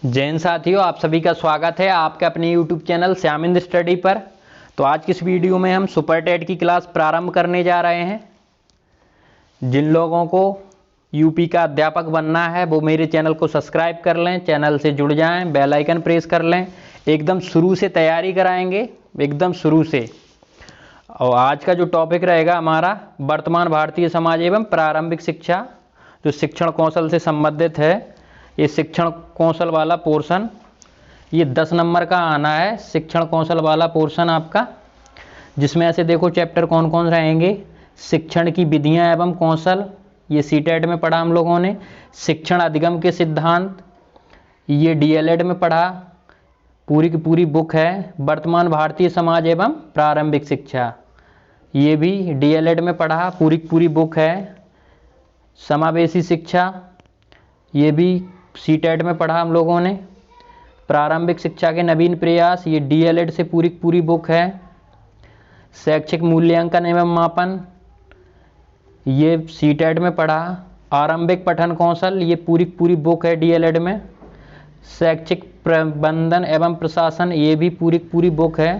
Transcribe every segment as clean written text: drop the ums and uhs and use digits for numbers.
जैन साथियों, आप सभी का स्वागत है आपके अपने YouTube चैनल श्यामिंद स्टडी पर। तो आज की इस वीडियो में हम सुपर टेट की क्लास प्रारंभ करने जा रहे हैं। जिन लोगों को यूपी का अध्यापक बनना है वो मेरे चैनल को सब्सक्राइब कर लें, चैनल से जुड़ जाएं, बेल आइकन प्रेस कर लें। एकदम शुरू से तैयारी कराएंगे, एकदम शुरू से। और आज का जो टॉपिक रहेगा हमारा वर्तमान भारतीय समाज एवं प्रारंभिक शिक्षा, जो शिक्षण कौशल से संबंधित है। ये शिक्षण कौशल वाला पोर्शन ये 10 नंबर का आना है। शिक्षण कौशल वाला पोर्शन आपका, जिसमें ऐसे देखो चैप्टर कौन कौन रहेंगे। शिक्षण की विधियां एवं कौशल, ये सीटेट में पढ़ा हम लोगों ने। शिक्षण अधिगम के सिद्धांत, ये डीएलएड में पढ़ा। पूरी की पूरी बुक है वर्तमान भारतीय समाज एवं प्रारंभिक शिक्षा, ये भी डीएलएड में पढ़ा, पूरी की पूरी बुक है। समावेशी शिक्षा, ये भी सीटेट में पढ़ा हम लोगों ने। प्रारंभिक शिक्षा के नवीन प्रयास, ये डीएलएड से पूरी पूरी बुक है। शैक्षिक मूल्यांकन एवं मापन, ये सीटेट में पढ़ा। आरंभिक पठन कौशल, ये पूरी पूरी बुक है डीएलएड में। शैक्षिक प्रबंधन एवं प्रशासन, ये भी पूरी पूरी बुक है।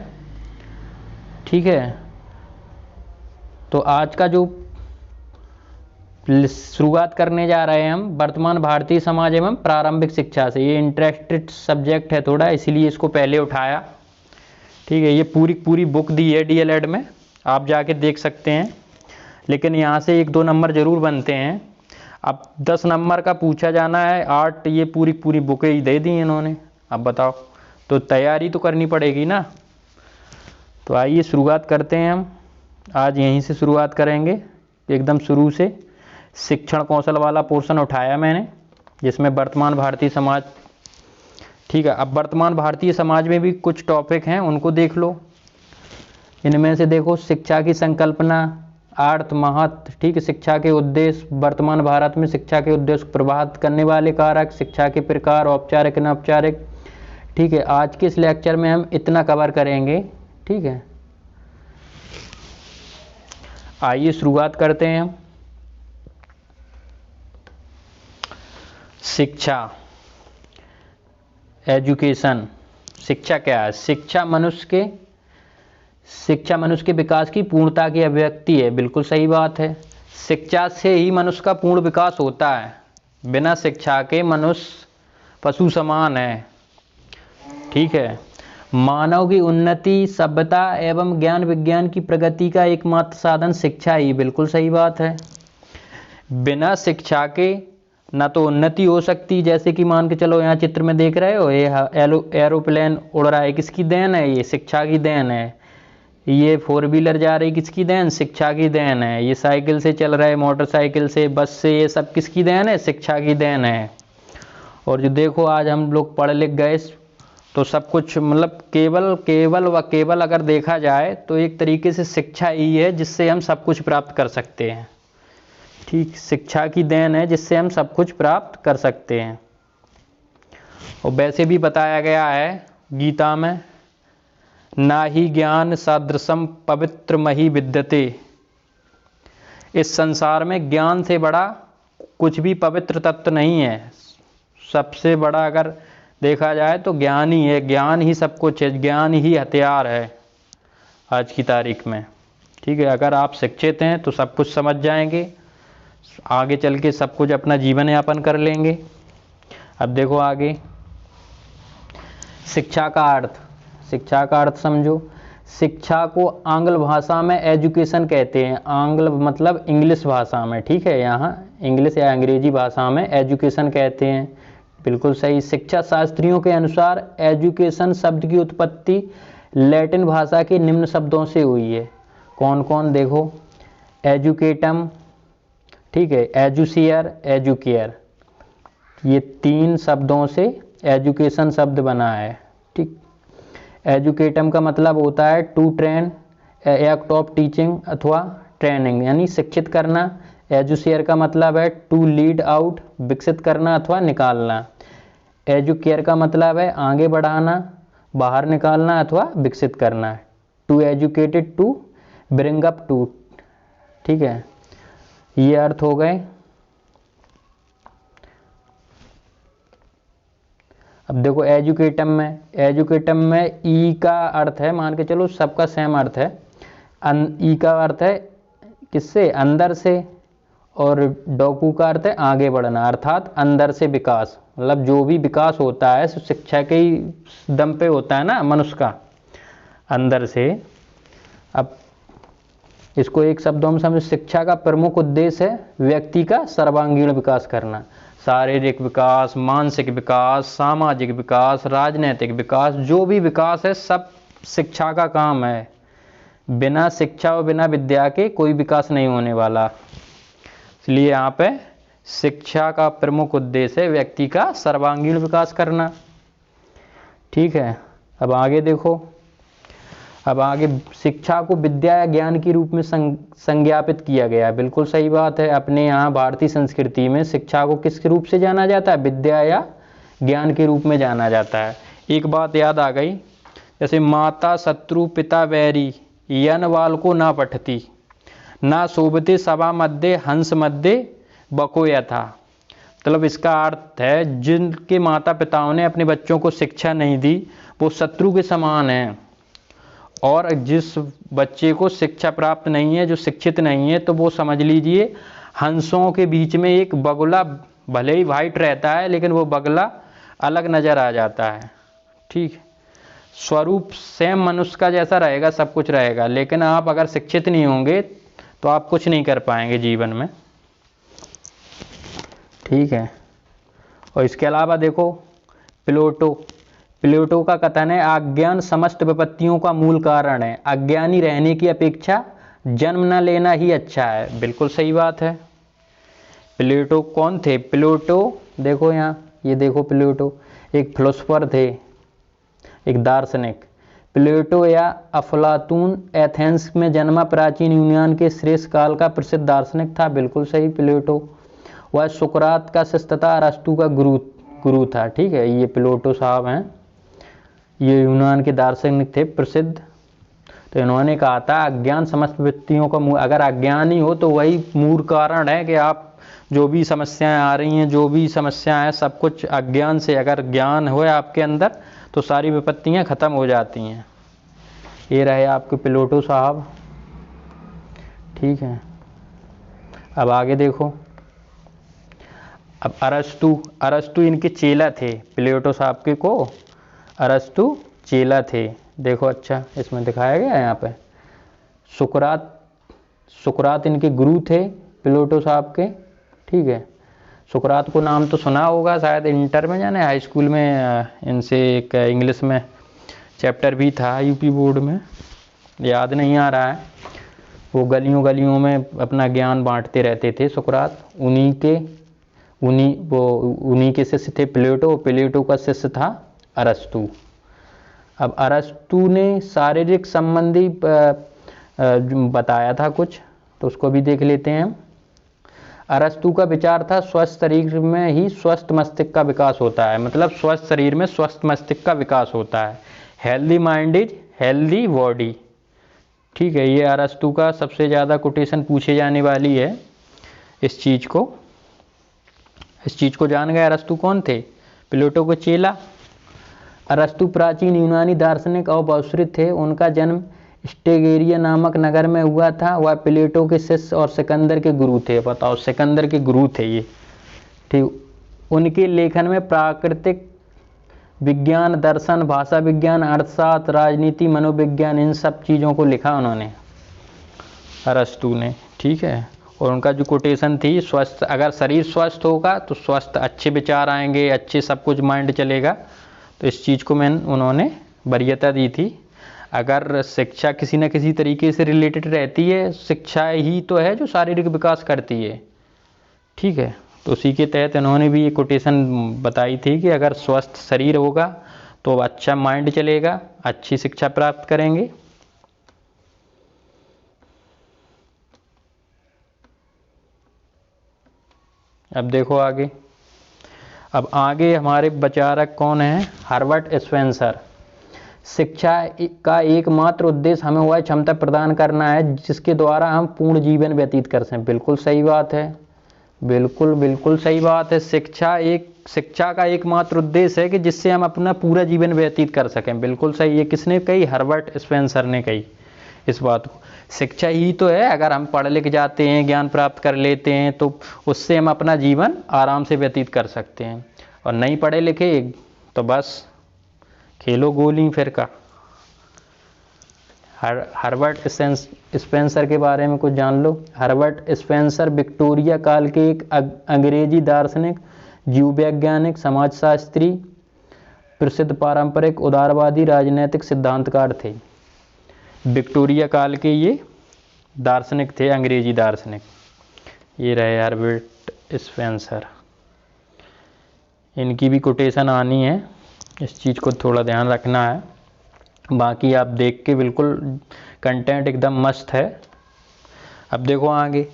ठीक है, तो आज का जो शुरुआत करने जा रहे हैं हम वर्तमान भारतीय समाज एवं प्रारंभिक शिक्षा से। ये इंटरेस्टेड सब्जेक्ट है थोड़ा, इसीलिए इसको पहले उठाया। ठीक है, ये पूरी पूरी बुक दी है डीएलएड में, आप जाके देख सकते हैं। लेकिन यहाँ से 1-2 नंबर जरूर बनते हैं। अब 10 नंबर का पूछा जाना है 8, ये पूरी पूरी बुकें ही दे दी इन्होंने। अब बताओ, तो तैयारी तो करनी पड़ेगी ना। तो आइए शुरुआत करते हैं हम। आज यहीं से शुरुआत करेंगे, एकदम शुरू से। शिक्षण कौशल वाला पोर्शन उठाया मैंने, जिसमें वर्तमान भारतीय समाज। ठीक है, अब वर्तमान भारतीय समाज में भी कुछ टॉपिक हैं, उनको देख लो। इनमें से देखो, शिक्षा की संकल्पना, अर्थ, महत्व। ठीक है, शिक्षा के उद्देश्य, वर्तमान भारत में शिक्षा के उद्देश्य को प्रभावित करने वाले कारक, शिक्षा के प्रकार, औपचारिक अनौपचारिक। ठीक है, आज के इस लेक्चर में हम इतना कवर करेंगे। ठीक है, आइए शुरुआत करते हैं हम। शिक्षा, एजुकेशन। शिक्षा क्या है? शिक्षा मनुष्य के विकास की पूर्णता की अभिव्यक्ति है। बिल्कुल सही बात है। शिक्षा से ही मनुष्य का पूर्ण विकास होता है। बिना शिक्षा के मनुष्य पशु समान है। ठीक है, मानव की उन्नति, सभ्यता एवं ज्ञान विज्ञान की प्रगति का एकमात्र साधन शिक्षा ही। बिल्कुल सही बात है। बिना शिक्षा के ना तो उन्नति हो सकती, जैसे कि मान के चलो यहाँ चित्र में देख रहे हो, ये एरोप्लेन उड़ रहा है, किसकी देन है? ये शिक्षा की देन है। ये 4 व्हीलर जा रही, किसकी देन? शिक्षा की देन है। ये साइकिल से चल रहा है, मोटरसाइकिल से, बस से, ये सब किसकी देन है? शिक्षा की देन है। और जो देखो, आज हम लोग पढ़ लिख गए तो सब कुछ, मतलब केवल अगर देखा जाए तो एक तरीके से शिक्षा ही है जिससे हम सब कुछ प्राप्त कर सकते हैं। ठीक, शिक्षा की देन है जिससे हम सब कुछ प्राप्त कर सकते हैं। और वैसे भी बताया गया है गीता में, ना ही ज्ञान सदृशम पवित्र मही विद्यते। इस संसार में ज्ञान से बड़ा कुछ भी पवित्र तत्व नहीं है। सबसे बड़ा अगर देखा जाए तो ज्ञान ही है। ज्ञान ही सब कुछ है, ज्ञान ही हथियार है आज की तारीख में। ठीक है, अगर आप शिक्षित हैं तो सब कुछ समझ जाएंगे, आगे चल के सब कुछ अपना जीवन यापन कर लेंगे। अब देखो आगे, शिक्षा का अर्थ। शिक्षा का अर्थ समझो। शिक्षा को आंग्ल भाषा में एजुकेशन कहते हैं। आंग्ल मतलब इंग्लिश भाषा में। ठीक है, यहाँ इंग्लिश या अंग्रेजी भाषा में एजुकेशन कहते हैं। बिल्कुल सही। शिक्षा शास्त्रियों के अनुसार एजुकेशन शब्द की उत्पत्ति लैटिन भाषा के निम्न शब्दों से हुई है। कौन कौन? देखो, एजुकेटम, ठीक है, एजुसियर, एजुकेयर, ये 3 शब्दों से एजुकेशन शब्द बना है। ठीक, एजुकेटम का मतलब होता है to train, act of teaching अथवा ट्रेनिंग, यानी शिक्षित करना। एजुसियर का मतलब है टू लीड आउट, विकसित करना अथवा निकालना। एजुकेयर का मतलब है आगे बढ़ाना, बाहर निकालना अथवा विकसित करना। To educated, to bring up to. ठीक है, ये अर्थ हो गए। अब देखो एजुकेटम में ई का अर्थ है, मान के चलो सबका सेम अर्थ है। ई का अर्थ है किससे, अंदर से, और डॉकू का अर्थ है आगे बढ़ना, अर्थात अंदर से विकास। मतलब जो भी विकास होता है शिक्षा के ही दम पे होता है ना मनुष्य का, अंदर से। अब इसको एक शब्दों में समझ, शिक्षा का प्रमुख उद्देश्य है व्यक्ति का सर्वांगीण विकास करना। शारीरिक विकास, मानसिक विकास, सामाजिक विकास, राजनैतिक विकास, जो भी विकास है सब शिक्षा का काम है। बिना शिक्षा और बिना विद्या के कोई विकास नहीं होने वाला। इसलिए यहाँ पे शिक्षा का प्रमुख उद्देश्य है व्यक्ति का सर्वांगीण विकास करना। ठीक है, अब आगे देखो। अब आगे शिक्षा को विद्या या ज्ञान के रूप में संज्ञापित किया गया है। बिल्कुल सही बात है। अपने यहाँ भारतीय संस्कृति में शिक्षा को किस रूप से जाना जाता है, विद्या या ज्ञान के रूप में जाना जाता है। एक बात याद आ गई, जैसे माता शत्रु पिता वैरी यन वाल को ना पठती, ना शोभते सभा मध्य हंस मध्य बको यथा। मतलब इसका अर्थ है जिनके माता पिताओं ने अपने बच्चों को शिक्षा नहीं दी वो शत्रु के समान हैं, और जिस बच्चे को शिक्षा प्राप्त नहीं है, जो शिक्षित नहीं है, तो वो समझ लीजिए हंसों के बीच में एक बगुला, भले ही वाइट रहता है लेकिन वो बगला अलग नज़र आ जाता है। ठीक, स्वरूप सेम मनुष्य का जैसा रहेगा, सब कुछ रहेगा, लेकिन आप अगर शिक्षित नहीं होंगे तो आप कुछ नहीं कर पाएंगे जीवन में। ठीक है, और इसके अलावा देखो प्लेटो का कथन है अज्ञान समस्त विपत्तियों का मूल कारण है, अज्ञानी रहने की अपेक्षा जन्म न लेना ही अच्छा है। बिल्कुल सही बात है। प्लेटो कौन थे? प्लेटो देखो यहाँ, ये देखो प्लेटो एक फिलोसफर थे, एक दार्शनिक। प्लेटो या अफलातून एथेंस में जन्मा, प्राचीन यूनान के श्रेष्ठ काल का प्रसिद्ध दार्शनिक था। बिल्कुल सही, प्लेटो। वह सुकरात का शिष्य तथा अरस्तु का गुरु था। ठीक है, ये प्लेटो साहब हैं, ये यूनान के दार्शनिक थे प्रसिद्ध। तो इन्होंने कहा था अज्ञान समस्त विपत्तियों का मूल, अगर अज्ञान ही हो तो वही मूल कारण है कि आप जो भी समस्याएं आ रही हैं, जो भी समस्याएं हैं, सब कुछ अज्ञान से। अगर ज्ञान हो आपके अंदर तो सारी विपत्तियां खत्म हो जाती हैं। ये रहे आपके प्लेटो साहब। ठीक है, अब आगे देखो। अब अरस्तु इनके चेला थे, प्लेटो साहब के को अरस्तु चेला थे। देखो अच्छा इसमें दिखाया गया है यहाँ पे। सुकरात इनके गुरु थे प्लेटो साहब के। ठीक है, सुकरात को नाम तो सुना होगा शायद, इंटर में जाने हाई स्कूल में इनसे एक इंग्लिश में चैप्टर भी था यूपी बोर्ड में, याद नहीं आ रहा है। वो गलियों गलियों में अपना ज्ञान बांटते रहते थे सुकरात। उन्हीं के शिष्य थे प्लेटो का शिष्य था अरस्तु। अब अरस्तु ने शारीरिक संबंधी बताया था कुछ, तो उसको भी देख लेते हैं हम। अरस्तु का विचार था स्वस्थ शरीर में ही स्वस्थ मस्तिष्क का विकास होता है। मतलब स्वस्थ शरीर में स्वस्थ मस्तिष्क का विकास होता है। Healthy mind is healthy body. ठीक है, ये अरस्तु का सबसे ज़्यादा कोटेशन पूछे जाने वाली है इस चीज़ को जान गए। अरस्तु कौन थे? प्लेटो के चेला। अरस्तु प्राचीन यूनानी दार्शनिक और बहुश्रुत थे। उनका जन्म स्टेगेरिया नामक नगर में हुआ था। वह प्लेटो के शिष्य और सिकंदर के गुरु थे। बताओ, सिकंदर के गुरु थे ये। ठीक, उनके लेखन में प्राकृतिक विज्ञान, दर्शन, भाषा विज्ञान, अर्थशास्त्र, राजनीति, मनोविज्ञान, इन सब चीज़ों को लिखा उन्होंने, अरस्तु ने। ठीक है, और उनका जो कोटेशन थी, स्वस्थ, अगर शरीर स्वस्थ होगा तो स्वस्थ अच्छे विचार आएंगे, अच्छे सब कुछ माइंड चलेगा। तो इस चीज़ को उन्होंने वरीयता दी थी। अगर शिक्षा किसी न किसी तरीके से रिलेटेड रहती है, शिक्षा ही तो है जो शारीरिक विकास करती है। ठीक है, तो उसी के तहत इन्होंने भी ये कोटेशन बताई थी कि अगर स्वस्थ शरीर होगा तो अच्छा माइंड चलेगा, अच्छी शिक्षा प्राप्त करेंगे। अब देखो आगे। अब आगे हमारे विचारक कौन है? Herbert Spencer. शिक्षा का एकमात्र उद्देश्य हमें वह क्षमता प्रदान करना है जिसके द्वारा हम पूर्ण जीवन व्यतीत कर सकें। बिल्कुल सही बात है। बिल्कुल बिल्कुल सही बात है। शिक्षा का एकमात्र उद्देश्य है कि जिससे हम अपना पूरा जीवन व्यतीत कर सकें। बिल्कुल सही है। किसने कही? हर्बर्ट स्पेंसर ने कही इस बात को। शिक्षा ही तो है, अगर हम पढ़ लिख जाते हैं, ज्ञान प्राप्त कर लेते हैं, तो उससे हम अपना जीवन आराम से व्यतीत कर सकते हैं। और नहीं पढ़े लिखे तो बस खेलो गोली फिर का। हर्बर्ट स्पेंसर के बारे में कुछ जान लो। हर्बर्ट स्पेंसर विक्टोरिया काल के एक अंग्रेजी दार्शनिक, जीव वैज्ञानिक, समाजशास्त्री, प्रसिद्ध पारंपरिक उदारवादी राजनैतिक सिद्धांतकार थे। विक्टोरिया काल के ये दार्शनिक थे, अंग्रेजी दार्शनिक। ये रहे हर्बर्ट स्पेंसर। इनकी भी कोटेशन आनी है, इस चीज़ को थोड़ा ध्यान रखना है। बाकी आप देख के बिल्कुल कंटेंट एकदम मस्त है। अब देखो आगे,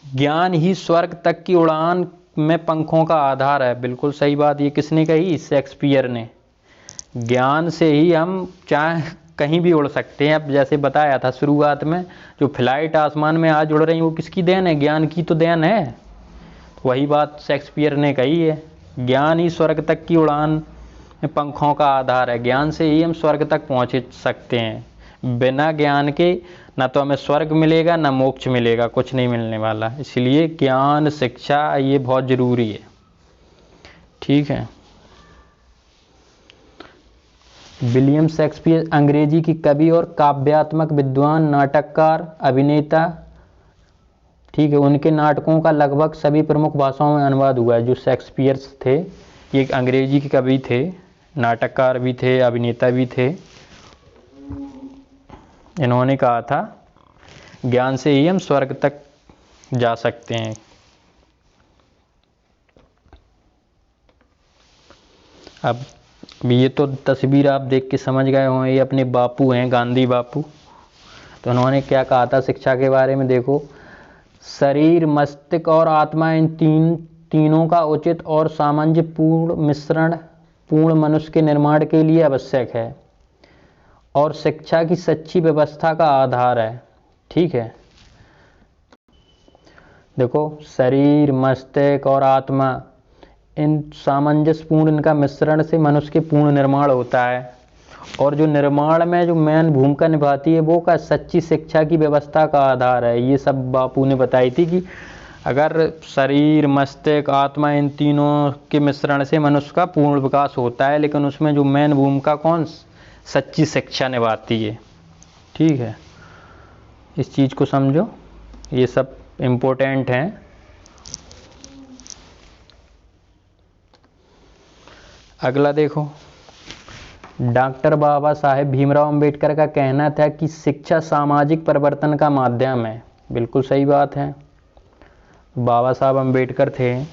ज्ञान ही स्वर्ग तक की उड़ान में पंखों का आधार है। बिल्कुल सही बात। ये किसने कही? शेक्सपियर ने। ज्ञान से ही हम चाहे कहीं भी उड़ सकते हैं। अब जैसे बताया था शुरुआत में, जो फ्लाइट आसमान में आज उड़ रही है वो किसकी देन है? ज्ञान की तो देन है। वही बात शेक्सपियर ने कही है, ज्ञान ही स्वर्ग तक की उड़ान में पंखों का आधार है। ज्ञान से ही हम स्वर्ग तक पहुंच सकते हैं। बिना ज्ञान के ना तो हमें स्वर्ग मिलेगा ना मोक्ष मिलेगा, कुछ नहीं मिलने वाला। इसलिए ज्ञान, शिक्षा ये बहुत ज़रूरी है। ठीक है। विलियम शेक्सपियर अंग्रेजी की कवि और काव्यात्मक विद्वान, नाटककार, अभिनेता। ठीक है। उनके नाटकों का लगभग सभी प्रमुख भाषाओं में अनुवाद हुआ है। जो शेक्सपियर थे ये एक अंग्रेजी के कवि थे, नाटककार भी थे, अभिनेता भी थे। इन्होंने कहा था ज्ञान से ही हम स्वर्ग तक जा सकते हैं। अब ये तो तस्वीर आप देख के समझ गए होंगे, ये अपने बापू हैं, गांधी बापू। तो उन्होंने क्या कहा था शिक्षा के बारे में? देखो, शरीर, मस्तिष्क और आत्मा, इन तीनों का उचित और सामंजस्यपूर्ण मिश्रण पूर्ण मनुष्य के निर्माण के लिए आवश्यक है और शिक्षा की सच्ची व्यवस्था का आधार है। ठीक है। देखो, शरीर, मस्तिष्क और आत्मा, इन सामंजस्यपूर्ण इनका मिश्रण से मनुष्य के पूर्ण निर्माण होता है। और जो निर्माण में जो मेन भूमिका निभाती है वो का सच्ची शिक्षा की व्यवस्था का आधार है। ये सब बापू ने बताई थी कि अगर शरीर, मस्तिष्क, आत्मा, इन तीनों के मिश्रण से मनुष्य का पूर्ण विकास होता है, लेकिन उसमें जो मेन भूमिका कौन? सच्ची शिक्षा निभाती है। ठीक है। इस चीज़ को समझो, ये सब इम्पोर्टेंट हैं। अगला देखो, डॉक्टर बाबा साहेब भीमराव अंबेडकर का कहना था कि शिक्षा सामाजिक परिवर्तन का माध्यम है। बिल्कुल सही बात है। बाबा साहब अंबेडकर थे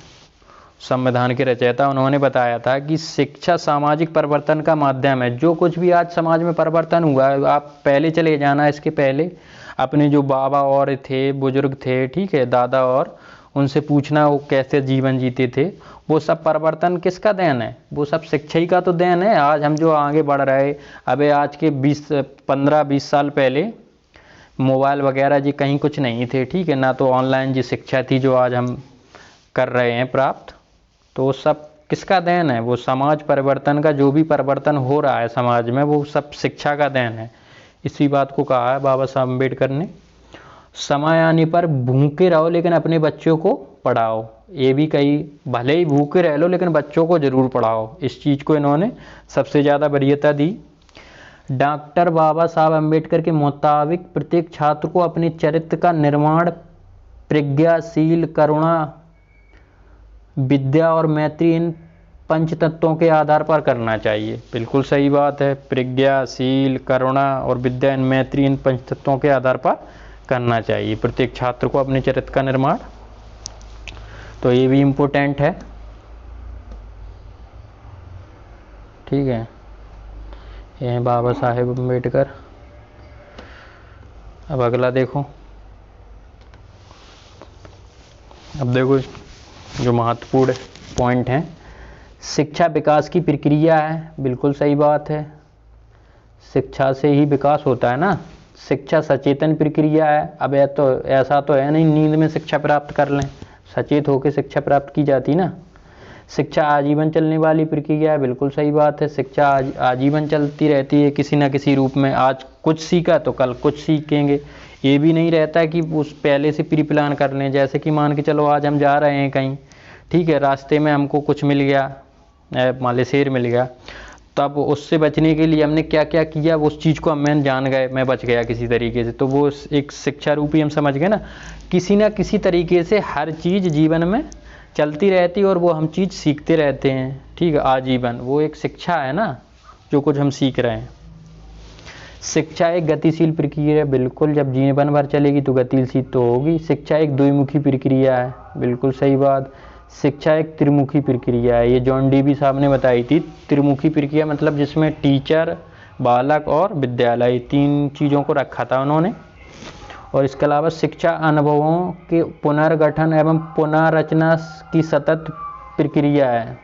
संविधान के रचयिता। उन्होंने बताया था कि शिक्षा सामाजिक परिवर्तन का माध्यम है। जो कुछ भी आज समाज में परिवर्तन हुआ है, आप पहले चले जाना, इसके पहले अपने जो बाबा और थे, बुजुर्ग थे, ठीक है, दादा, और उनसे पूछना वो कैसे जीवन जीते थे। वो सब परिवर्तन किसका देन है? वो सब शिक्षा ही का तो देन है। आज हम जो आगे बढ़ रहे, अबे आज के 15-20 साल पहले मोबाइल वगैरह जी कहीं कुछ नहीं थे। ठीक है ना, तो ऑनलाइन जी शिक्षा थी जो आज हम कर रहे हैं प्राप्त। तो सब किसका देन है? वो समाज परिवर्तन का, जो भी परिवर्तन हो रहा है समाज में, वो सब शिक्षा का देन है। इसी बात को कहा है बाबा साहब अम्बेडकर ने। समय आने पर भूखे रहो लेकिन अपने बच्चों को पढ़ाओ। ये भी कही, भले ही भूखे रह लो लेकिन बच्चों को ज़रूर पढ़ाओ। इस चीज़ को इन्होंने सबसे ज़्यादा वरीयता दी। डॉक्टर बाबा साहब अम्बेडकर के मुताबिक प्रत्येक छात्र को अपने चरित्र का निर्माण प्रज्ञाशील, करुणा, विद्या और मैत्री, इन पंच तत्वों के आधार पर करना चाहिए। बिल्कुल सही बात है। प्रज्ञाशील, करुणा और विद्या, इन मैत्री, इन पंच तत्वों के आधार पर करना चाहिए प्रत्येक छात्र को अपने चरित्र का निर्माण। तो ये भी इम्पोर्टेंट है। ठीक है। ये हैं बाबा साहेब अम्बेडकर। अब अगला देखो। अब देखो जो महत्वपूर्ण पॉइंट हैं, शिक्षा विकास की प्रक्रिया है। बिल्कुल सही बात है। शिक्षा से ही विकास होता है ना। शिक्षा सचेतन प्रक्रिया है। अब तो ऐसा तो है नहीं नींद में शिक्षा प्राप्त कर लें, सचेत होकर शिक्षा प्राप्त की जाती ना। शिक्षा आजीवन चलने वाली प्रक्रिया है, बिल्कुल सही बात है। शिक्षा आजीवन चलती रहती है किसी न किसी रूप में। आज कुछ सीखा तो कल कुछ सीखेंगे, ये भी नहीं रहता कि उस पहले से प्री प्लान कर लें। जैसे कि मान के चलो आज हम जा रहे हैं कहीं, ठीक है, रास्ते में हमको कुछ मिल गया, मान ली शेर मिल गया, तब उससे बचने के लिए हमने क्या क्या किया, उस चीज़ को हम जान गए, मैं बच गया किसी तरीके से, तो वो एक शिक्षा रूपी हम समझ गए ना। किसी न किसी तरीके से हर चीज़ जीवन में चलती रहती है और वो हम चीज़ सीखते रहते हैं, ठीक है, आजीवन। वो एक शिक्षा है ना, जो कुछ हम सीख रहे हैं। शिक्षा एक गतिशील प्रक्रिया है, बिल्कुल, जब जीवन भर चलेगी तो गतिशील तो होगी। शिक्षा एक द्विमुखी प्रक्रिया है, बिल्कुल सही बात। शिक्षा एक त्रिमुखी प्रक्रिया है, ये जॉन डीवी साहब ने बताई थी। त्रिमुखी प्रक्रिया मतलब जिसमें टीचर, बालक और विद्यालय, तीन चीज़ों को रखा था उन्होंने। और इसके अलावा शिक्षा अनुभवों के पुनर्गठन एवं पुनर्रचना की सतत प्रक्रिया है।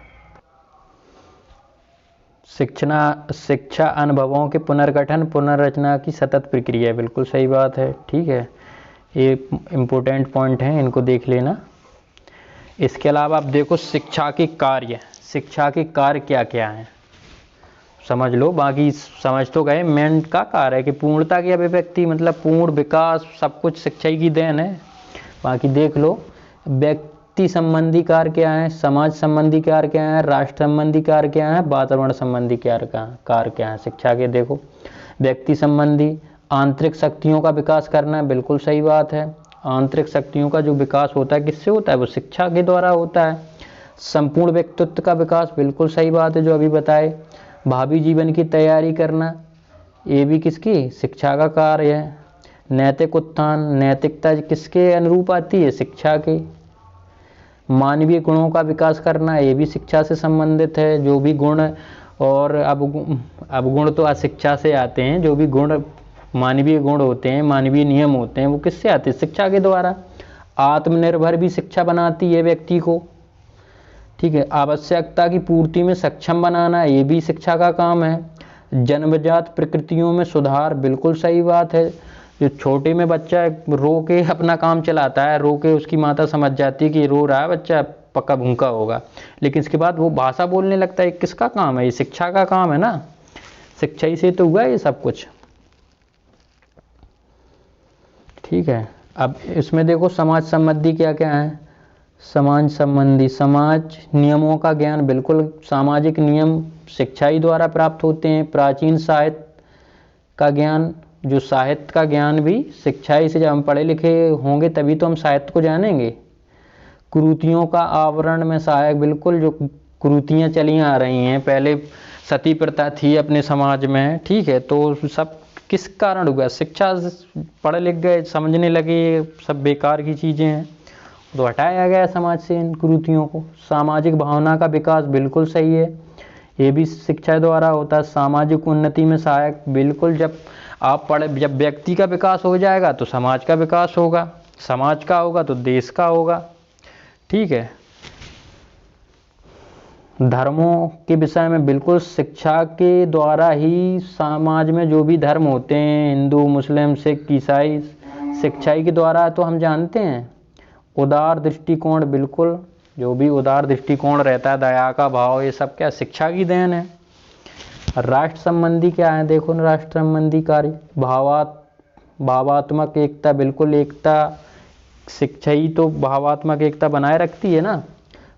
शिक्षा अनुभवों के पुनर्गठन पुनर्रचना की सतत प्रक्रिया है, बिल्कुल सही बात है, ठीक है। ये इम्पोर्टेंट पॉइंट हैं, इनको देख लेना। इसके अलावा आप देखो शिक्षा के कार्य, शिक्षा के कार्य क्या क्या हैं समझ लो, बाकी समझ तो गए। मेन का कार्य है कि पूर्णता की अभिव्यक्ति, मतलब पूर्ण विकास, सब कुछ शिक्षा की देन है। बाकी देख लो, व्यक्ति संबंधी कार्य क्या है, समाज संबंधी कार्य क्या है, राष्ट्र संबंधी कार्य क्या है, वातावरण संबंधी कार्य क्या है शिक्षा के। देखो, व्यक्ति संबंधी आंतरिक शक्तियों का विकास करना, बिल्कुल सही बात है। आंतरिक शक्तियों का जो विकास होता है किससे होता है, वो शिक्षा के द्वारा होता है। संपूर्ण व्यक्तित्व का विकास, बिल्कुल सही बात है, जो अभी बताए। भावी जीवन की तैयारी करना, ये भी किसकी, शिक्षा का कार्य है। नैतिक उत्थान, नैतिकता किसके अनुरूप आती है, शिक्षा के। मानवीय गुणों का विकास करना, ये भी शिक्षा से संबंधित है। जो भी गुण और अवगुण तो अशिक्षा से आते हैं, जो भी गुण मानवीय गुण होते हैं, मानवीय नियम होते हैं, वो किससे आते हैं, शिक्षा के द्वारा। आत्मनिर्भर भी शिक्षा बनाती है व्यक्ति को, ठीक है। आवश्यकता की पूर्ति में सक्षम बनाना, ये भी शिक्षा का काम है। जन्मजात प्रकृतियों में सुधार, बिल्कुल सही बात है। जो छोटे में बच्चा रो के अपना काम चलाता है, रो के उसकी माता समझ जाती है कि रो रहा है बच्चा, पक्का भूखा होगा, लेकिन इसके बाद वो भाषा बोलने लगता है, किसका काम है, ये शिक्षा का काम है ना। शिक्षा ही से तो हुआ ये सब कुछ, ठीक है। अब इसमें देखो समाज संबंधी क्या क्या है। समाज संबंधी, समाज नियमों का ज्ञान, बिल्कुल, सामाजिक नियम शिक्षा ही द्वारा प्राप्त होते हैं। प्राचीन साहित्य का ज्ञान, जो साहित्य का ज्ञान भी शिक्षा ही से, जब हम पढ़े लिखे होंगे तभी तो हम साहित्य को जानेंगे। कुरीतियों का आवरण में सहायक, बिल्कुल, जो कुरीतियाँ चली आ रही हैं, पहले सती प्रथा थी अपने समाज में, ठीक है, तो सब किस कारण हुआ, शिक्षा, पढ़े लिख गए, समझने लगे सब बेकार की चीज़ें हैं, तो हटाया गया समाज से इन कुरीतियों को। सामाजिक भावना का विकास, बिल्कुल सही है, ये भी शिक्षा द्वारा होता है। सामाजिक उन्नति में सहायक, बिल्कुल, जब व्यक्ति का विकास हो जाएगा तो समाज का विकास होगा, समाज का होगा तो देश का होगा, ठीक है। धर्मों के विषय में, बिल्कुल, शिक्षा के द्वारा ही समाज में जो भी धर्म होते हैं, हिंदू, मुस्लिम, सिख, ईसाई, शिक्षा के द्वारा तो हम जानते हैं। उदार दृष्टिकोण, बिल्कुल, जो भी उदार दृष्टिकोण रहता है, दया का भाव, ये सब क्या शिक्षा की देन है। राष्ट्र संबंधी क्या है, देखो, राष्ट्र संबंधी कार्य, भावात्मक एकता, बिल्कुल, एकता शिक्षा ही तो भावात्मक एकता बनाए रखती है ना।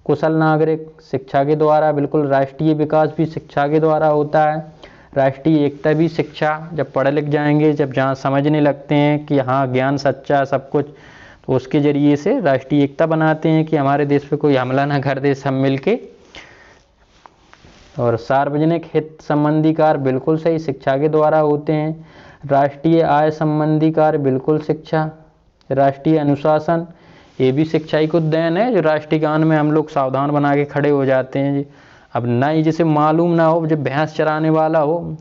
कुशल नागरिक, शिक्षा के द्वारा, बिल्कुल। राष्ट्रीय विकास भी शिक्षा के द्वारा होता है। राष्ट्रीय एकता भी शिक्षा, जब पढ़े लिख जाएंगे, जब जहाँ समझने लगते हैं कि हाँ ज्ञान सच्चा सब कुछ, तो उसके जरिए से राष्ट्रीय एकता बनाते हैं कि हमारे देश पे कोई हमला ना कर दे, सब मिलके। और सार्वजनिक हित संबंधी कार्य, बिल्कुल सही, शिक्षा के द्वारा होते हैं। राष्ट्रीय आय संबंधी कार्य, बिल्कुल शिक्षा। राष्ट्रीय अनुशासन, ये भी शिक्षा ही को देन है। जो राष्ट्रीय गान में हम लोग सावधान बना के खड़े हो जाते हैं जी, अब ना ही जिसे मालूम ना हो, जब भैंस चराने वाला हो,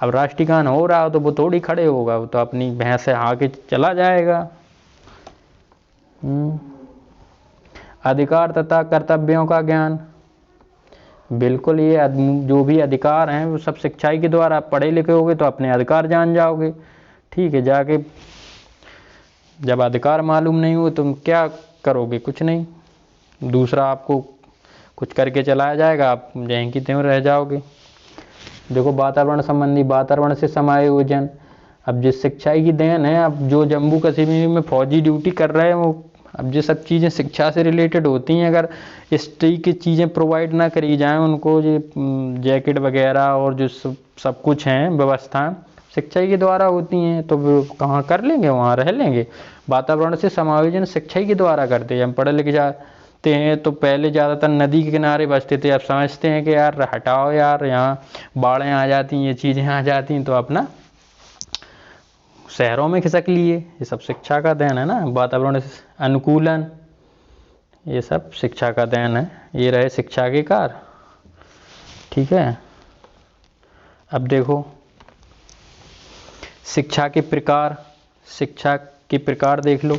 अब राष्ट्रीय गान हो रहा हो तो वो थोड़ी खड़े होगा, वो तो अपनी भैंस से आके चला जाएगा। अधिकार तथा कर्तव्यों का ज्ञान, बिल्कुल, ये जो भी अधिकार हैं वो सब शिक्षाई के द्वारा। पढ़े लिखे होगे तो अपने अधिकार जान जाओगे, ठीक है। जाके जब अधिकार मालूम नहीं हो तुम क्या करोगे? कुछ नहीं। दूसरा आपको कुछ करके चलाया जाएगा, आप जहीं की त्यों रह जाओगे। देखो वातावरण संबंधी, वातावरण से समायोजन। अब जिस शिक्षा की देन है, अब जो जम्मू कश्मीर में फौजी ड्यूटी कर रहे हैं वो, अब ये सब चीज़ें शिक्षा से रिलेटेड होती हैं। अगर इस तरीके की चीज़ें प्रोवाइड ना करी जाएं उनको, ये जैकेट वगैरह और जो सब कुछ हैं व्यवस्थाएं शिक्षा के द्वारा होती हैं, तो वो कहाँ कर लेंगे, वहाँ रह लेंगे। वातावरण से समायोजन शिक्षा के द्वारा करते हैं। हम पढ़े लिखे जाते हैं तो पहले ज़्यादातर नदी के किनारे बसते थे, अब समझते हैं कि यार हटाओ यार, यहाँ बाढ़ें आ जाती हैं, ये चीज़ें आ जाती हैं, तो अपना शहरों में खिसक लिए। ये सब शिक्षा का देन है ना। वातावरण से अनुकूलन, ये सब शिक्षा का देन है। ये रहे शिक्षा के कार्य, ठीक है। अब देखो शिक्षा के प्रकार, शिक्षा के प्रकार देख लो।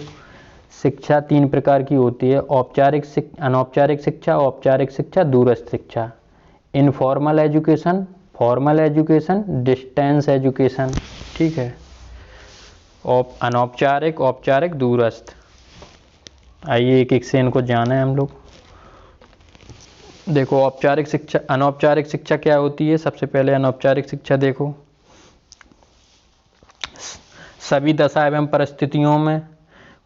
शिक्षा 3 प्रकार की होती है: औपचारिक शिक्षा, अनौपचारिक शिक्षा, औपचारिक शिक्षा, दूरस्थ शिक्षा। Informal education, formal education, distance education, ठीक है। अनौपचारिक, औपचारिक, दूरस्थ। आइए एक एक से इनको जाने हम लोग। देखो औपचारिक शिक्षा, अनौपचारिक शिक्षा क्या होती है? सबसे पहले अनौपचारिक शिक्षा देखो। सभी दशा एवं परिस्थितियों में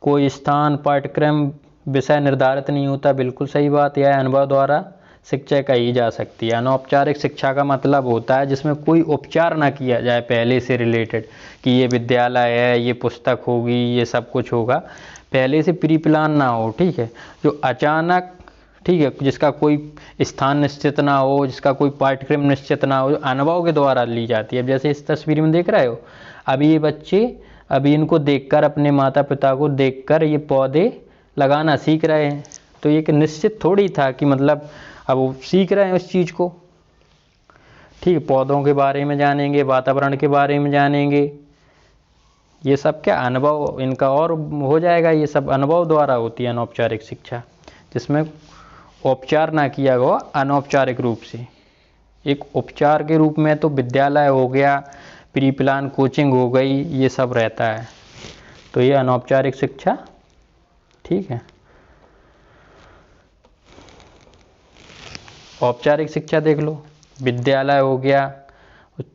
कोई स्थान, पाठ्यक्रम, विषय निर्धारित नहीं होता। बिल्कुल सही बात। यह अनुभव द्वारा शिक्षा कही जा सकती है। अनौपचारिक शिक्षा का मतलब होता है जिसमें कोई उपचार ना किया जाए पहले से रिलेटेड, कि ये विद्यालय है, ये पुस्तक होगी, ये सब कुछ होगा, पहले से प्री प्लान ना हो, ठीक है। जो अचानक, ठीक है, जिसका कोई स्थान निश्चित ना हो, जिसका कोई पाठ्यक्रम निश्चित ना हो, जो अनुभव के द्वारा ली जाती है। अब जैसे इस तस्वीर में देख रहे हो, अभी ये बच्चे अभी इनको देखकर, अपने माता पिता को देखकर ये पौधे लगाना सीख रहे हैं। तो ये कि निश्चित थोड़ी था कि मतलब अब वो सीख रहे हैं उस चीज़ को, ठीक है। पौधों के बारे में जानेंगे, वातावरण के बारे में जानेंगे, ये सब क्या अनुभव इनका और हो जाएगा। ये सब अनुभव द्वारा होती है अनौपचारिक शिक्षा, जिसमें उपचार ना किया गया अनौपचारिक रूप से। एक उपचार के रूप में तो विद्यालय हो गया, प्री प्लान कोचिंग हो गई, ये सब रहता है। तो ये अनौपचारिक शिक्षा, ठीक है। औपचारिक शिक्षा देख लो। विद्यालय हो गया,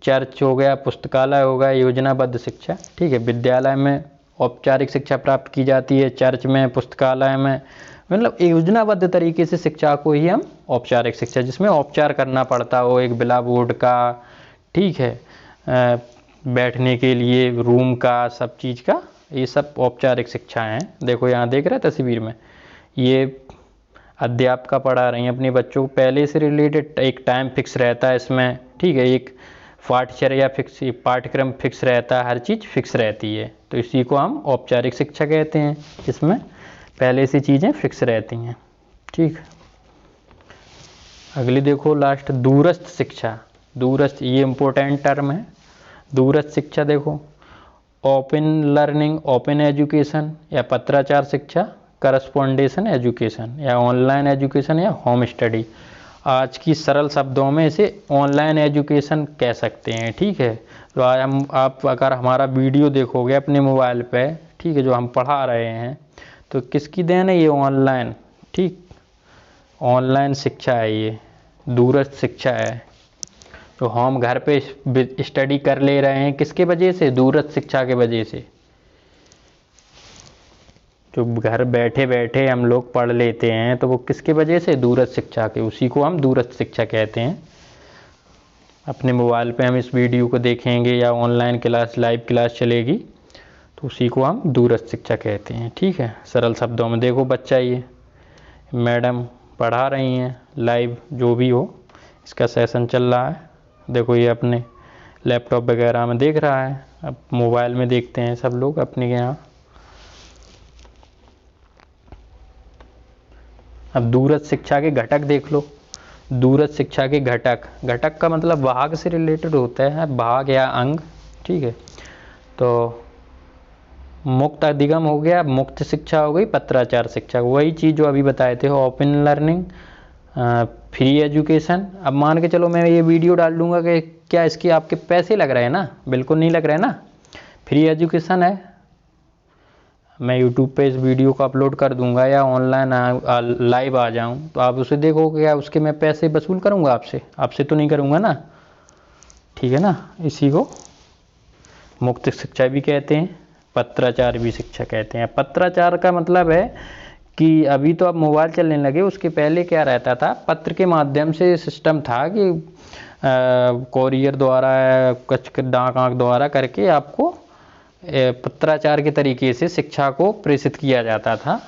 चर्च हो गया, पुस्तकालय हो गया, योजनाबद्ध शिक्षा, ठीक है। विद्यालय में औपचारिक शिक्षा प्राप्त की जाती है, चर्च में, पुस्तकालय में, मतलब योजनाबद्ध तरीके से शिक्षा को ही हम औपचारिक शिक्षा, जिसमें औपचार करना पड़ता हो, एक बिला बोर्ड का, ठीक है, बैठने के लिए रूम का, सब चीज़ का, ये सब औपचारिक शिक्षा हैं। देखो यहाँ देख रहे हैं तस्वीर में, ये अध्यापिका पढ़ा रही हैं अपने बच्चों को, पहले से रिलेटेड एक टाइम फिक्स रहता है इसमें, ठीक है। एक पाठ्यचर्या फिक्स, पाठ्यक्रम फिक्स रहता है, हर चीज़ फिक्स रहती है। तो इसी को हम औपचारिक शिक्षा कहते हैं, इसमें पहले से चीज़ें फिक्स रहती हैं, ठीक। अगली देखो लास्ट, दूरस्थ शिक्षा। दूरस्थ, ये इम्पोर्टेंट टर्म है। दूरस्थ शिक्षा देखो, ओपन लर्निंग, ओपन एजुकेशन, या पत्राचार शिक्षा, करस्पॉन्डेशन एजुकेशन, या ऑनलाइन एजुकेशन, या होम स्टडी। आज की सरल शब्दों में इसे ऑनलाइन एजुकेशन कह सकते हैं, ठीक है। तो आज आप अगर हमारा वीडियो देखोगे अपने मोबाइल पे, ठीक है, जो हम पढ़ा रहे हैं, तो किसकी देन है? ये ऑनलाइन, ठीक, ऑनलाइन शिक्षा है, ये दूरस्थ शिक्षा है। तो हम घर पे स्टडी कर ले रहे हैं, किसके वजह से? दूरस्थ शिक्षा के वजह से। जो घर बैठे बैठे हम लोग पढ़ लेते हैं, तो वो किसके वजह से? दूरस्थ शिक्षा के। उसी को हम दूरस्थ शिक्षा कहते हैं। अपने मोबाइल पे हम इस वीडियो को देखेंगे, या ऑनलाइन क्लास, लाइव क्लास चलेगी, तो उसी को हम दूरस्थ शिक्षा कहते हैं, ठीक है। सरल शब्दों में देखो बच्चा, ये मैडम पढ़ा रही हैं लाइव, जो भी हो, इसका सेशन चल रहा है। देखो ये अपने लैपटॉप वगैरह में देख रहा है, अब मोबाइल में देखते हैं सब लोग अपने यहाँ। अब दूरस्थ शिक्षा के घटक देख लो। दूरस्थ शिक्षा के घटक, घटक का मतलब भाग से रिलेटेड होता है, भाग या अंग, ठीक है। तो मुक्त अधिगम हो गया, मुक्त शिक्षा हो गई, पत्राचार शिक्षा, वही चीज़ जो अभी बताए थे, ओपन लर्निंग, फ्री एजुकेशन। अब मान के चलो मैं ये वीडियो डाल दूंगा कि क्या इसके आपके पैसे लग रहे हैं ना? बिल्कुल नहीं लग रहे हैं ना। फ्री एजुकेशन है, मैं यूट्यूब पे इस वीडियो को अपलोड कर दूंगा या ऑनलाइन लाइव आ जाऊं तो आप उसे देखोगे, क्या उसके मैं पैसे वसूल करूंगा आपसे? आपसे तो नहीं करूंगा ना, ठीक है ना। इसी को मुक्त शिक्षा भी कहते हैं, पत्राचार भी शिक्षा कहते हैं। पत्राचार का मतलब है कि अभी तो अब मोबाइल चलने लगे, उसके पहले क्या रहता था, पत्र के माध्यम से सिस्टम था कि कोरियर द्वारा, कुछ डाक आंक द्वारा करके आपको पत्राचार के तरीके से शिक्षा को प्रेषित किया जाता था।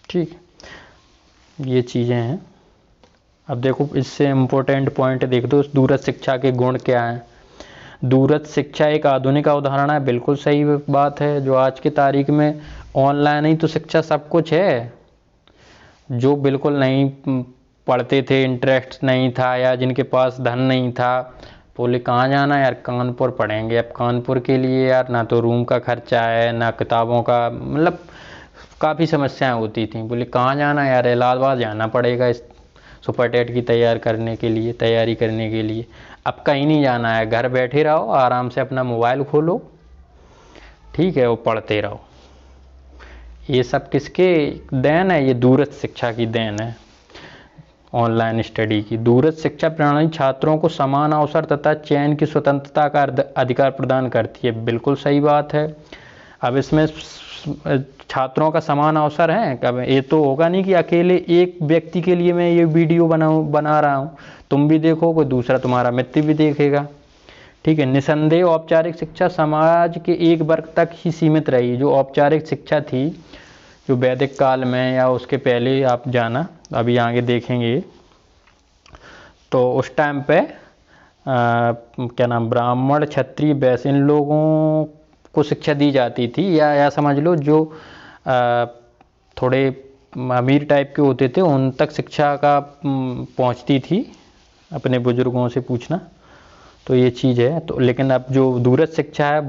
ठीक, ये चीज़ें हैं। अब देखो इससे इम्पोर्टेंट पॉइंट देख दो, दूरस्थ शिक्षा के गुण क्या हैं। दूरस्थ शिक्षा एक आधुनिक अवधारणा है, बिल्कुल सही बात है। जो आज की तारीख में ऑनलाइन ही तो शिक्षा सब कुछ है। जो बिल्कुल नहीं पढ़ते थे, इंटरेस्ट नहीं था, या जिनके पास धन नहीं था, बोले कहाँ जाना यार, कानपुर पढ़ेंगे। अब कानपुर के लिए यार ना तो रूम का खर्चा है, ना किताबों का, मतलब काफ़ी समस्याएं होती थी। बोले कहाँ जाना यार, इलाहाबाद जाना पड़ेगा इस सुपर टेट की तैयारी करने के लिए। अब कहीं नहीं जाना है, घर बैठे रहो, आराम से अपना मोबाइल खोलो, ठीक है, वो पढ़ते रहो। ये सब किसके देन है? ये दूरस्थ शिक्षा की देन है, ऑनलाइन स्टडी की। दूरस्थ शिक्षा प्रणाली छात्रों को समान अवसर तथा चयन की स्वतंत्रता का अधिकार प्रदान करती है, बिल्कुल सही बात है। अब इसमें छात्रों का समान अवसर है, कब ये तो होगा नहीं कि अकेले एक व्यक्ति के लिए मैं ये वीडियो बना रहा हूँ, तुम भी देखो, कोई दूसरा तुम्हारा मित्र भी देखेगा, ठीक है। निसंदेह औपचारिक शिक्षा समाज के एक वर्ग तक ही सीमित रही। जो औपचारिक शिक्षा थी, जो वैदिक काल में या उसके पहले आप जाना, अभी आगे देखेंगे, तो उस टाइम पे क्या नाम, ब्राह्मण, क्षत्रिय, वैश्य, इन लोगों को शिक्षा दी जाती थी, या समझ लो जो थोड़े अमीर टाइप के होते थे उन तक शिक्षा का पहुंचती थी, अपने बुजुर्गों से पूछना। तो ये चीज़ है। तो लेकिन अब जो दूरस्थ शिक्षा है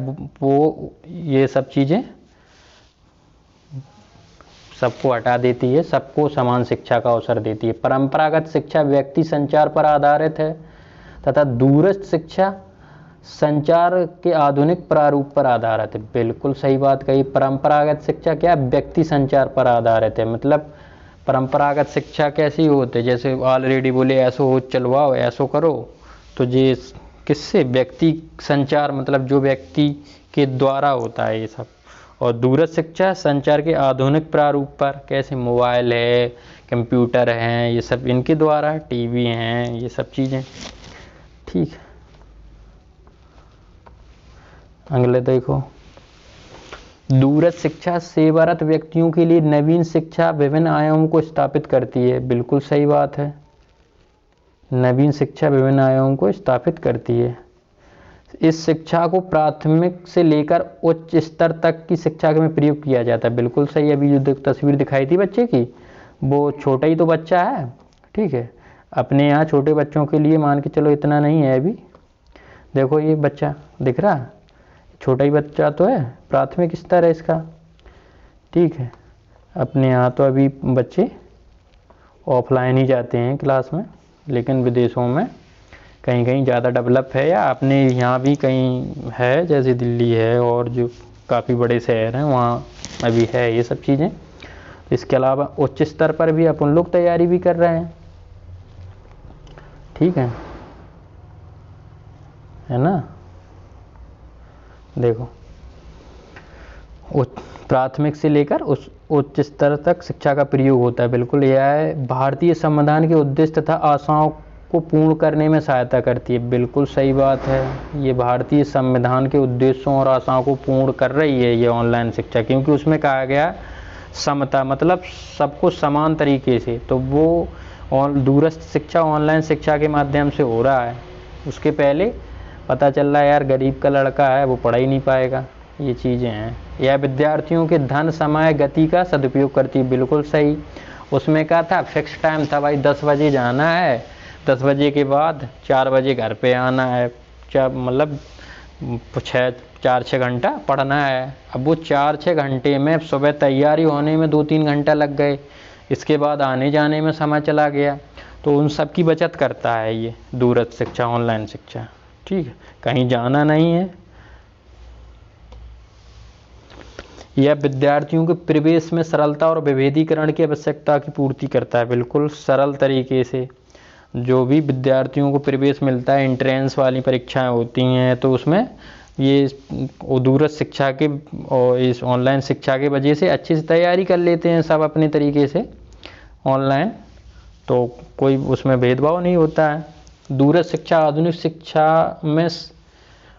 वो ये सब चीज़ें सबको हटा देती है, सबको समान शिक्षा का अवसर देती है। परंपरागत शिक्षा व्यक्ति संचार पर आधारित है तथा दूरस्थ शिक्षा संचार के आधुनिक प्रारूप पर आधारित है, बिल्कुल सही बात कही। परंपरागत शिक्षा क्या, व्यक्ति संचार पर आधारित है। मतलब परंपरागत शिक्षा कैसी होती है, जैसे ऑलरेडी बोले ऐसो हो चलवाओ, ऐसो करो, तो ये किससे, व्यक्ति संचार, मतलब जो व्यक्ति के द्वारा होता है ये सब। और दूरस्थ शिक्षा संचार के आधुनिक प्रारूप पर, कैसे मोबाइल है, कंप्यूटर हैं, ये सब इनके द्वारा, टीवी हैं, ये सब चीज़ें, ठीक। अगले देखो, दूरस्थ शिक्षा सेवारत व्यक्तियों के लिए नवीन शिक्षा विभिन्न आयामों को स्थापित करती है, बिल्कुल सही बात है। नवीन शिक्षा विभिन्न आयामों को स्थापित करती है। इस शिक्षा को प्राथमिक से लेकर उच्च स्तर तक की शिक्षा में प्रयोग किया जाता है, बिल्कुल सही। अभी जो तस्वीर दिखाई थी बच्चे की, वो छोटा ही तो बच्चा है, ठीक है। अपने यहाँ छोटे बच्चों के लिए मान के चलो इतना नहीं है अभी, देखो ये बच्चा दिख रहा, छोटा ही बच्चा तो है, प्राथमिक स्तर है इसका, ठीक है। अपने यहाँ तो अभी बच्चे ऑफलाइन ही जाते हैं क्लास में, लेकिन विदेशों में कहीं कहीं ज़्यादा डेवलप है, या अपने यहाँ भी कहीं है, जैसे दिल्ली है और जो काफ़ी बड़े शहर हैं वहाँ अभी है ये सब चीज़ें। इसके अलावा उच्च स्तर पर भी अपन लोग तैयारी भी कर रहे हैं, ठीक है ना। देखो प्राथमिक से लेकर उस उच्च स्तर तक शिक्षा का प्रयोग होता है, बिल्कुल। यह भारतीय संविधान के उद्देश्य तथा आशाओं को पूर्ण करने में सहायता करती है, बिल्कुल सही बात है। ये भारतीय संविधान के उद्देश्यों और आशाओं को पूर्ण कर रही है ये ऑनलाइन शिक्षा, क्योंकि उसमें कहा गया समता, मतलब सबको समान तरीके से। तो वो और दूरस्थ शिक्षा ऑनलाइन शिक्षा के माध्यम से हो रहा है। उसके पहले पता चल रहा है यार गरीब का लड़का है वो पढ़ ही नहीं पाएगा, ये चीज़ें हैं। यह विद्यार्थियों के धन, समय, गति का सदुपयोग करती है, बिल्कुल सही। उसमें क्या था, फिक्स टाइम था भाई, 10 बजे जाना है, 10 बजे के बाद 4 बजे घर पे आना है, मतलब 4-6 घंटा पढ़ना है। अब वो 4-6 घंटे में सुबह तैयारी होने में 2-3 घंटा लग गए, इसके बाद आने जाने में समय चला गया, तो उन सब की बचत करता है ये दूरस्थ शिक्षा, ऑनलाइन शिक्षा, ठीक है। कहीं जाना नहीं है। यह विद्यार्थियों के प्रवेश में सरलता और विभेदीकरण की आवश्यकता की पूर्ति करता है। बिल्कुल सरल तरीके से जो भी विद्यार्थियों को प्रवेश मिलता है, एंट्रेंस वाली परीक्षाएं होती हैं, तो उसमें ये दूरस्थ शिक्षा के और इस ऑनलाइन शिक्षा के वजह से अच्छे से तैयारी कर लेते हैं सब अपने तरीके से ऑनलाइन, तो कोई उसमें भेदभाव नहीं होता है। दूरस्थ शिक्षा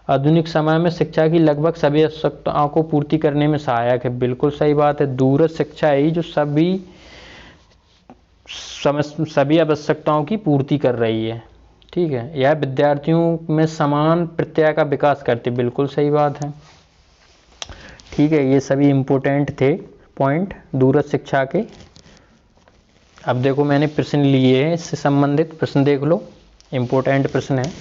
आधुनिक समय में शिक्षा की लगभग सभी आवश्यकताओं को पूर्ति करने में सहायक है। बिल्कुल सही बात है। दूरस्थ शिक्षा ही जो सभी आवश्यकताओं की पूर्ति कर रही है। ठीक है, यह विद्यार्थियों में समान प्रत्यय का विकास करती है। बिल्कुल सही बात है। ठीक है, ये सभी इम्पोर्टेंट थे पॉइंट दूरस्थ शिक्षा के। अब देखो मैंने प्रश्न लिए हैं, इससे संबंधित प्रश्न देख लो, इम्पोर्टेंट प्रश्न है।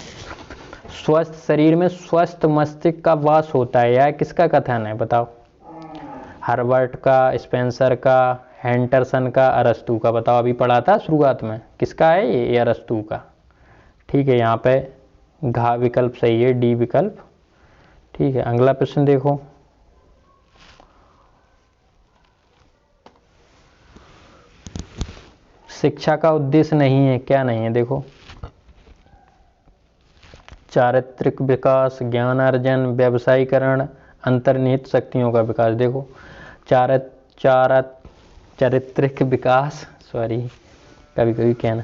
स्वस्थ शरीर में स्वस्थ मस्तिष्क का वास होता है, यह किसका कथन है बताओ? हर्बर्ट का, स्पेंसर का, हैंडरसन का, अरस्तू का। बताओ, अभी पढ़ा था शुरुआत में। किसका है ये? अरस्तू का। ठीक है, यहाँ पे घा विकल्प सही है, डी विकल्प। ठीक है, अगला प्रश्न देखो। शिक्षा का उद्देश्य नहीं है, क्या नहीं है? देखो, चारित्रिक विकास, ज्ञान अर्जन, व्यवसायीकरण, अंतर्निहित शक्तियों का विकास। देखो, चारित्रिक विकास, सॉरी कभी कभी कहना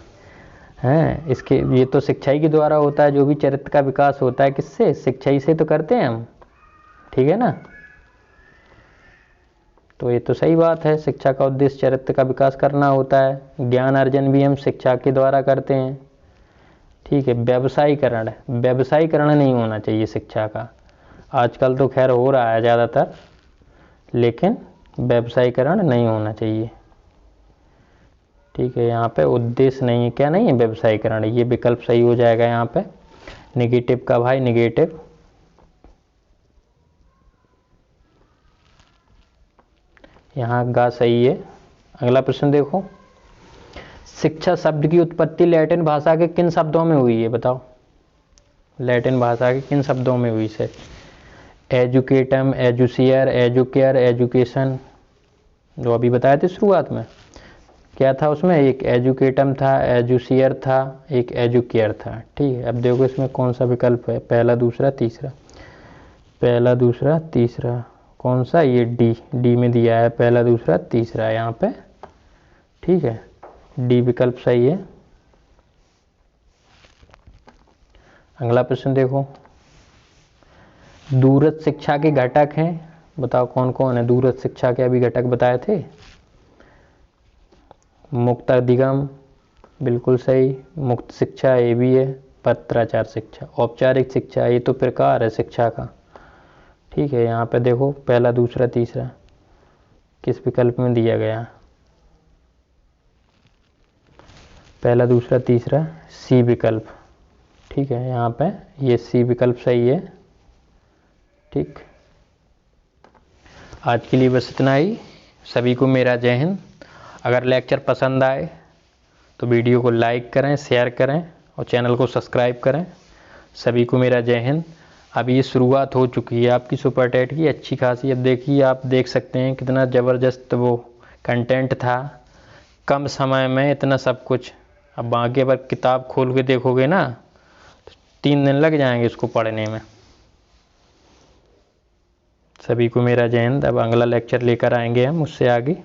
है, इसके ये तो शिक्षा ही के द्वारा होता है। जो भी चरित्र का विकास होता है किससे? शिक्षा ही से तो करते हैं हम। ठीक है ना, तो ये तो सही बात है। शिक्षा का उद्देश्य चरित्र का विकास करना होता है। ज्ञान अर्जन भी हम शिक्षा के द्वारा करते हैं। ठीक है, व्यवसायीकरण नहीं होना चाहिए शिक्षा का। आजकल तो खैर हो रहा है ज़्यादातर, लेकिन व्यवसायीकरण नहीं होना चाहिए। ठीक है, यहाँ पे उद्देश्य नहीं है, क्या नहीं है? व्यवसायीकरण। ये विकल्प सही हो जाएगा यहाँ पे। निगेटिव का भाई, निगेटिव। यहाँ गा सही है। अगला प्रश्न देखो। शिक्षा शब्द की उत्पत्ति लैटिन भाषा के किन शब्दों में हुई है? बताओ, लैटिन भाषा के किन शब्दों में हुई से? एजुकेटम, एजुसियर, एजुकेयर, एजुकेशन, जो अभी बताए थे शुरुआत में। क्या था उसमें? एक एजुकेटम था, एजुसियर था, एक एजुकेयर था। ठीक है, अब देखो इसमें कौन सा विकल्प है? पहला, दूसरा, तीसरा। पहला, दूसरा, तीसरा कौन सा? ये डी में दिया है, पहला, दूसरा, तीसरा यहाँ पे। ठीक है, डी विकल्प सही है। अगला प्रश्न देखो। दूरस्थ शिक्षा के घटक हैं, बताओ कौन कौन है? दूरस्थ शिक्षा के अभी घटक बताए थे। मुक्त अधिगम, बिल्कुल सही। मुक्त शिक्षा ये भी है। पत्राचार शिक्षा, औपचारिक शिक्षा, ये तो प्रकार है शिक्षा का। ठीक है, यहाँ पे देखो पहला, दूसरा, तीसरा किस विकल्प में दिया गया? पहला, दूसरा, तीसरा, सी विकल्प। ठीक है, यहाँ पे ये सी विकल्प सही है। ठीक, आज के लिए बस इतना ही। सभी को मेरा जय हिंद। अगर लेक्चर पसंद आए तो वीडियो को लाइक करें, शेयर करें और चैनल को सब्सक्राइब करें। सभी को मेरा जय हिंद। अभी ये शुरुआत हो चुकी है आपकी सुपर टेट की अच्छी खासी। अब देखिए, आप देख सकते हैं कितना ज़बरदस्त वो कंटेंट था, कम समय में इतना सब कुछ। अब आगे अगर किताब खोल के देखोगे ना तो 3 दिन लग जाएंगे इसको पढ़ने में। सभी को मेरा जय हिंद। अब अगला लेक्चर लेकर आएंगे हम उससे आगे।